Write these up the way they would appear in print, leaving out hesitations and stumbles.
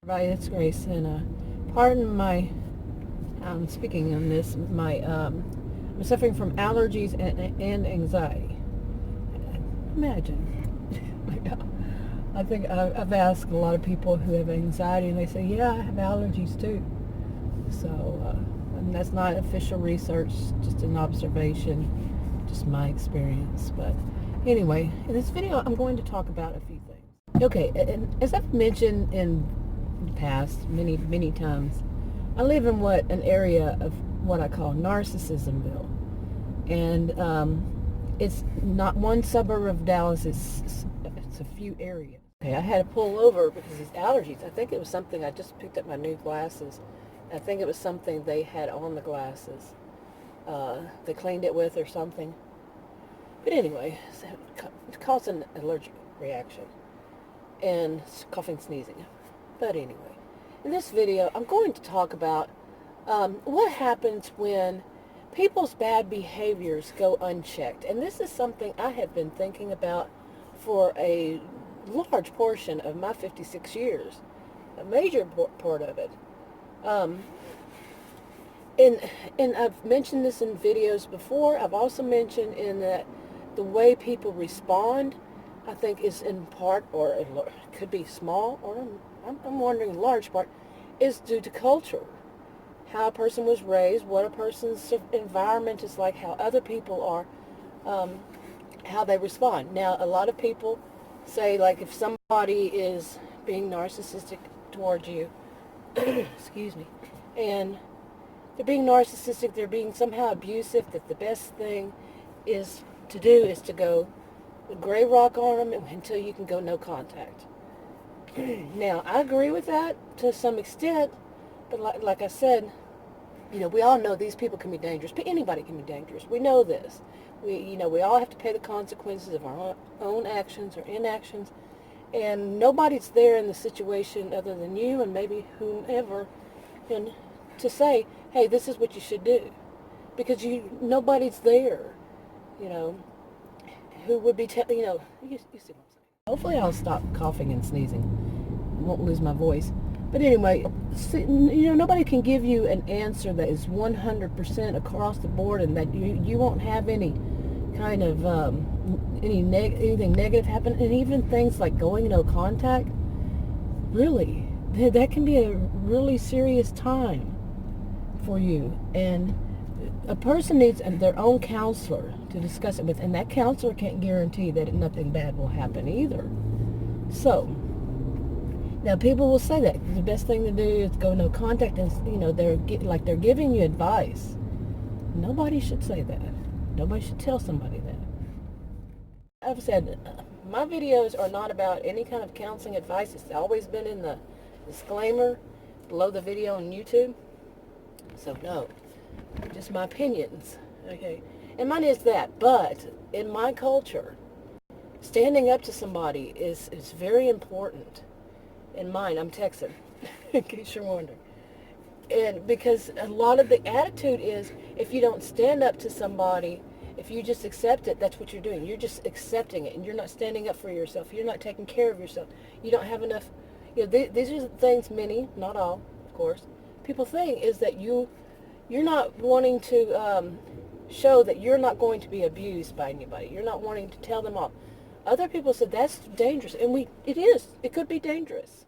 Right, it's Grace, and pardon my speaking on this. I'm suffering from allergies and anxiety. Imagine. I think I've asked a lot of people who have anxiety, and they say, "Yeah, I have allergies too." So, and that's not official research, just an observation, just my experience. But anyway, in this video, I'm going to talk about a few things. Okay, and as I've mentioned in the past many times, I live in an area of what I call Narcissismville, and it's not one suburb of Dallas. It's a few areas. Okay, I had to pull over because these allergies. I think it was something. I just picked up my new glasses. I think it was something they had on the glasses. They cleaned it with or something. But anyway, it caused an allergic reaction and coughing, sneezing. But anyway, in this video, I'm going to talk about what happens when people's bad behaviors go unchecked. And this is something I have been thinking about for a large portion of my 56 years, a major part of it. And I've mentioned this in videos before. I've also mentioned in that the way people respond, I think, is in part, or it could be small, or I'm wondering large part, is due to culture. How a person was raised, what a person's environment is like, how other people are, how they respond. Now, a lot of people say, like, if somebody is being narcissistic towards you, excuse me, and they're being narcissistic, they're being somehow abusive, that the best thing is to do is to go gray rock on them until you can go no contact. Now, I agree with that to some extent, but like I said, we all know these people can be dangerous. But anybody can be dangerous. We know this. We all have to pay the consequences of our own actions or inactions, and nobody's there in the situation other than you and maybe whomever, and to say, hey, this is what you should do, because nobody's there, who would be you see what I'm saying. Hopefully I'll stop coughing and sneezing. I won't lose my voice. But anyway, nobody can give you an answer that is 100% across the board, and that you won't have any kind of anything negative happen. And even things like going no contact, really, that can be a really serious time for you. And a person needs their own counselor to discuss it with, and that counselor can't guarantee that nothing bad will happen either. So, now people will say that the best thing to do is go no contact, and they're giving you advice. Nobody should say that. Nobody should tell somebody that. I've said my videos are not about any kind of counseling advice. It's always been in the disclaimer below the video on YouTube. So no, just my opinions. Okay, and mine is that. But in my culture, standing up to somebody is very important. In mine, I'm Texan, in case you're wondering. And because a lot of the attitude is, if you don't stand up to somebody, if you just accept it, that's what you're doing. You're just accepting it, and you're not standing up for yourself. You're not taking care of yourself. You don't have enough. These are the things many, not all, of course, people think, is that you're not wanting to show that you're not going to be abused by anybody. You're not wanting to tell them off. Other people said that's dangerous, and it is. It could be dangerous.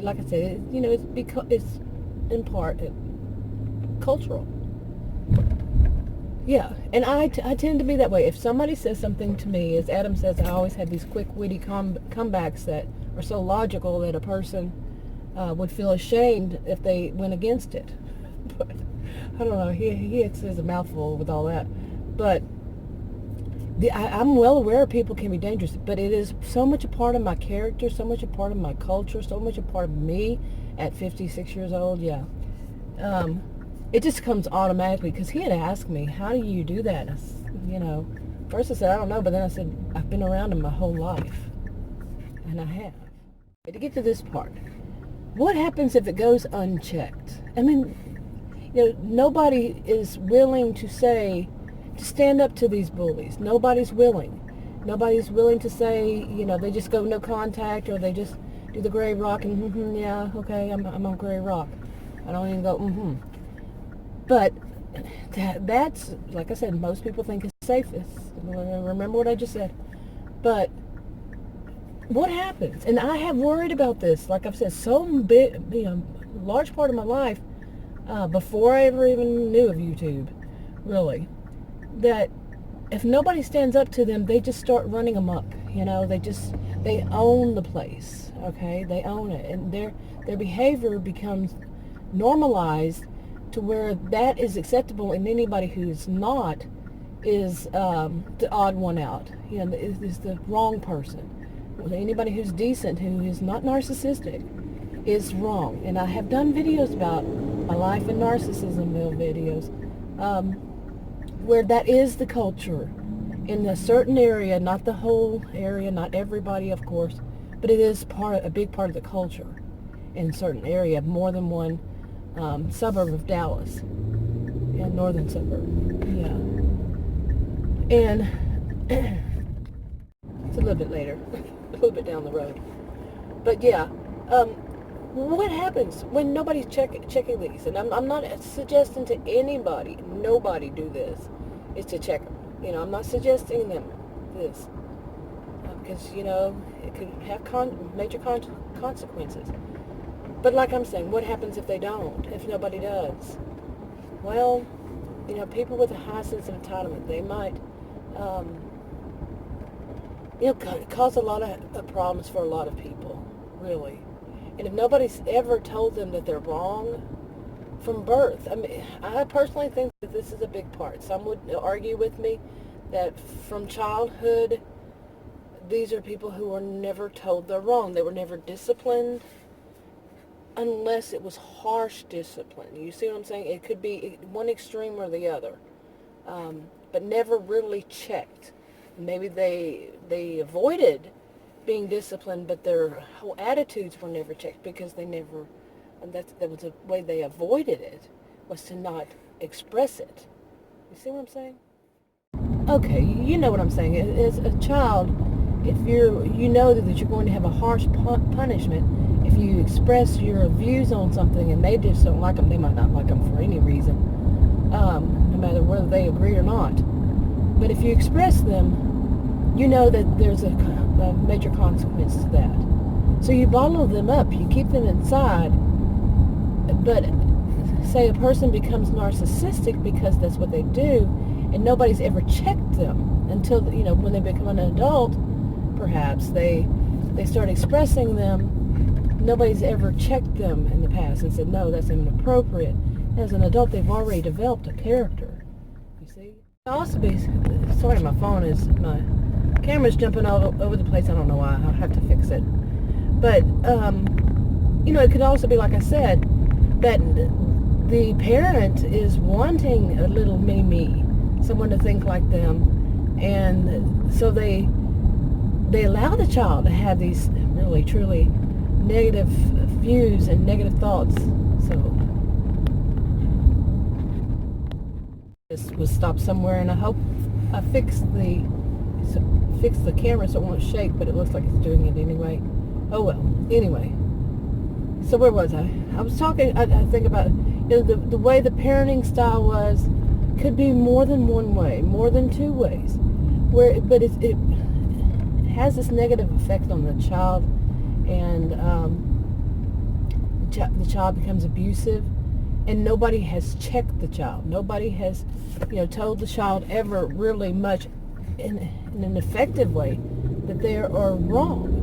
Like I said, it's in part cultural. Yeah, and I tend to be that way. If somebody says something to me, as Adam says, I always have these quick, witty comebacks that are so logical that a person would feel ashamed if they went against it. But I don't know. He says a mouthful with all that, but. I'm well aware people can be dangerous, but it is so much a part of my character, so much a part of my culture, so much a part of me at 56 years old, yeah. It just comes automatically, because he had asked me, how do you do that? First I said, I don't know, but then I said, I've been around him my whole life, and I have. To get to this part, what happens if it goes unchecked? I mean, nobody is willing to stand up to these bullies. Nobody's willing. Nobody's willing to say, they just go no contact, or they just do the gray rock and yeah, okay, I'm on gray rock. I don't even go But that's, like I said, most people think it's safest. Remember what I just said. But what happens? And I have worried about this, like I've said, so big, large part of my life, before I ever even knew of YouTube, really, that if nobody stands up to them, they just start running amok. They own the place. Okay, they own it, and their behavior becomes normalized to where that is acceptable, and anybody who's not is the odd one out. Is the wrong person. Anybody who's decent, who is not narcissistic, is wrong. And I have done videos about my life in narcissism, videos, where that is the culture in a certain area, not the whole area, not everybody, of course, but it is a big part of the culture in a certain area, more than one suburb of Dallas, northern suburb, and it's a little bit later, a little bit down the road, but what happens when nobody's checking these? And I'm not suggesting to anybody, nobody do this, is to check them. I'm not suggesting them this, because, it could have major consequences. But like I'm saying, what happens if they don't, if nobody does? Well, people with a high sense of entitlement, they might, cause a lot of problems for a lot of people, really. And if nobody's ever told them that they're wrong from birth, I personally think that this is a big part. Some would argue with me that from childhood, these are people who were never told they're wrong. They were never disciplined unless it was harsh discipline. You see what I'm saying? It could be one extreme or the other, but never really checked. Maybe they avoided being disciplined, but their whole attitudes were never checked because they never, and that was a way they avoided it, was to not express it. You see what I'm saying? Okay, you know what I'm saying. As a child, if you know that you're going to have a harsh punishment if you express your views on something and they just don't like them. They might not like them for any reason, no matter whether they agree or not. But if you express them, you know that there's a major consequence to that. So you bottle them up, you keep them inside. But say a person becomes narcissistic because that's what they do, and nobody's ever checked them until, when they become an adult, perhaps they start expressing them. Nobody's ever checked them in the past and said, no, that's inappropriate. As an adult, they've already developed a character. You see? Also be, sorry, my camera's jumping all over the place. I don't know why. I'll have to fix it. But, it could also be, like I said, that the parent is wanting a little mini-me, someone to think like them, and so they allow the child to have these really, truly negative views and negative thoughts. So this was stopped somewhere, and I hope I fix the camera so it won't shake, but it looks like it's doing it anyway. Oh well. Anyway, so where was I? I was talking. I think about the way the parenting style was. Could be more than one way, more than two ways. But it has this negative effect on the child, and the child becomes abusive, and nobody has checked the child. Nobody has, told the child ever really much in an effective way that they are wrong.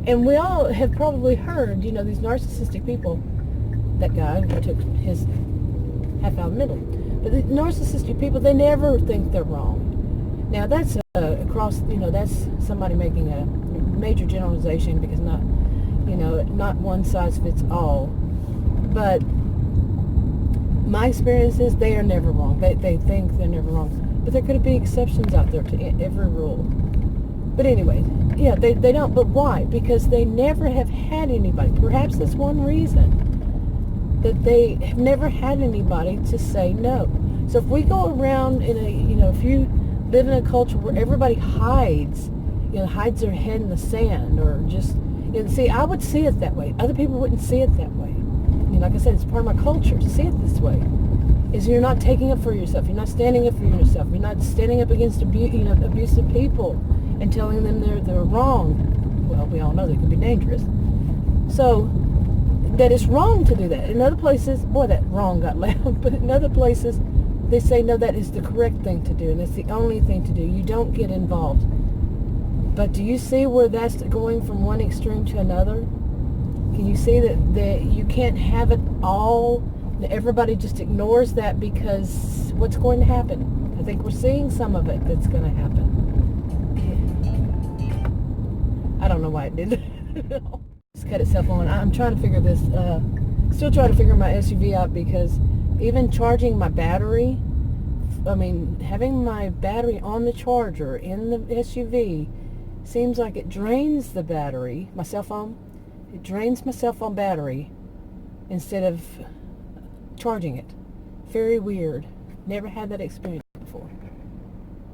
And we all have probably heard, these narcissistic people. That guy who took his half hour middle. But the narcissistic people, they never think they're wrong. Now that's that's somebody making a major generalization, because not one size fits all. But my experience is they are never wrong. They think they're never wrong. But there could be exceptions out there to every rule. But anyway, they don't. But why? Because they never have had anybody. Perhaps that's one reason. That they have never had anybody to say no. So if we go around in if you live in a culture where everybody hides their head in the sand, or just, And see, I would see it that way. Other people wouldn't see it that way. I mean, like I said, it's part of my culture to see it this way. Is you're not taking up for yourself. You're not standing up for yourself. You're not standing up against abusive people and telling them they're wrong. Well, we all know they can be dangerous. So that it's wrong to do that. In other places, boy, that wrong got loud. But in other places, they say, no, that is the correct thing to do, and it's the only thing to do. You don't get involved. But do you see where that's going from one extreme to another? Can you see that you can't have it all? That everybody just ignores that because what's going to happen? I think we're seeing some of it that's going to happen. I don't know why it did. It's cut itself on. I'm trying to figure this, still trying to figure my SUV out, because even charging my battery, I mean, having my battery on the charger in the SUV seems like it drains the battery, my cell phone. It drains my cell phone battery instead of charging it. Very weird. Never had that experience before.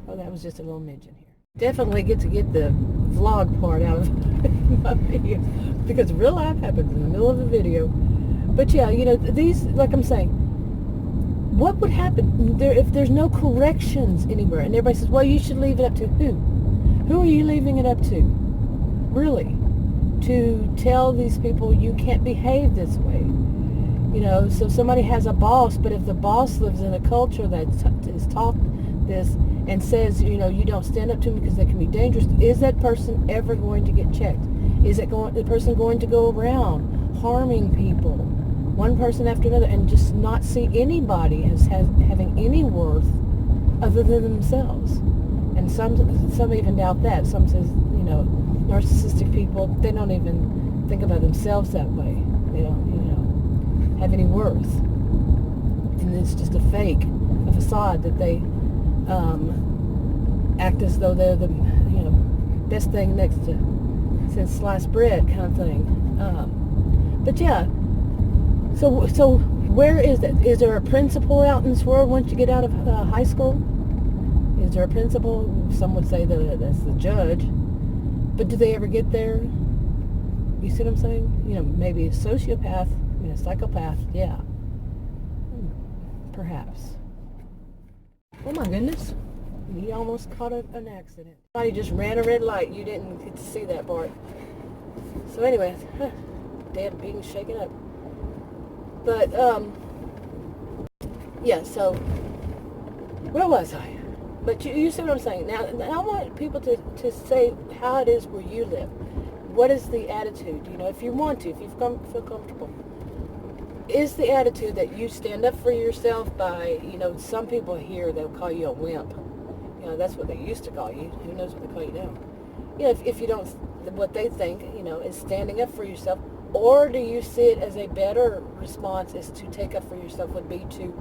Oh, that was just a little mention here. Definitely get the vlog part out of my video, because real life happens in the middle of a video. But yeah, these, like I'm saying, what would happen if there's no corrections anywhere? And everybody says, well, you should leave it up to who? Who are you leaving it up to? Really? To tell these people you can't behave this way? So somebody has a boss, but if the boss lives in a culture that is taught this and says, you don't stand up to them because they can be dangerous, is that person ever going to get checked? Is the person going to go around harming people, one person after another, and just not see anybody as having any worth other than themselves? And some even doubt that. Some says, narcissistic people, they don't even think about themselves that way. They don't, have any worth. And it's just a fake, a facade that they act as though they're the, best thing next to since sliced bread kind of thing. But yeah, so where is that? Is there a principal out in this world once you get out of high school? Is there a principal? Some would say that that's the judge. But do they ever get there? You see what I'm saying? Maybe a sociopath, a psychopath, yeah. Perhaps. Oh my goodness. You almost caught an accident. Somebody just ran a red light. You didn't get to see that part. So anyway, damn being shaken up. But, yeah, so, where was I? But you see what I'm saying. Now I want people to say how it is where you live. What is the attitude? If you want to, if you feel comfortable. Is the attitude that you stand up for yourself by, some people here, they'll call you a wimp. That's what they used to call you. Who knows what they call you now? If you don't, what they think, is standing up for yourself. Or do you see it as a better response is to take up for yourself would be to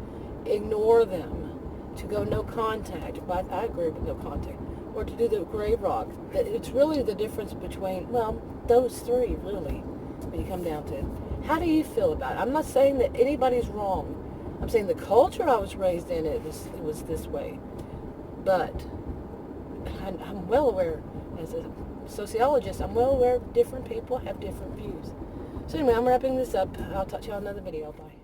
ignore them, to go no contact. But I agree with no contact. Or to do the grave rock. It's really the difference between, those three, really, when you come down to it. How do you feel about it? I'm not saying that anybody's wrong. I'm saying the culture I was raised in, it was this way. But I'm well aware, as a sociologist, I'm well aware different people have different views. So anyway, I'm wrapping this up. I'll talk to you on another video. Bye.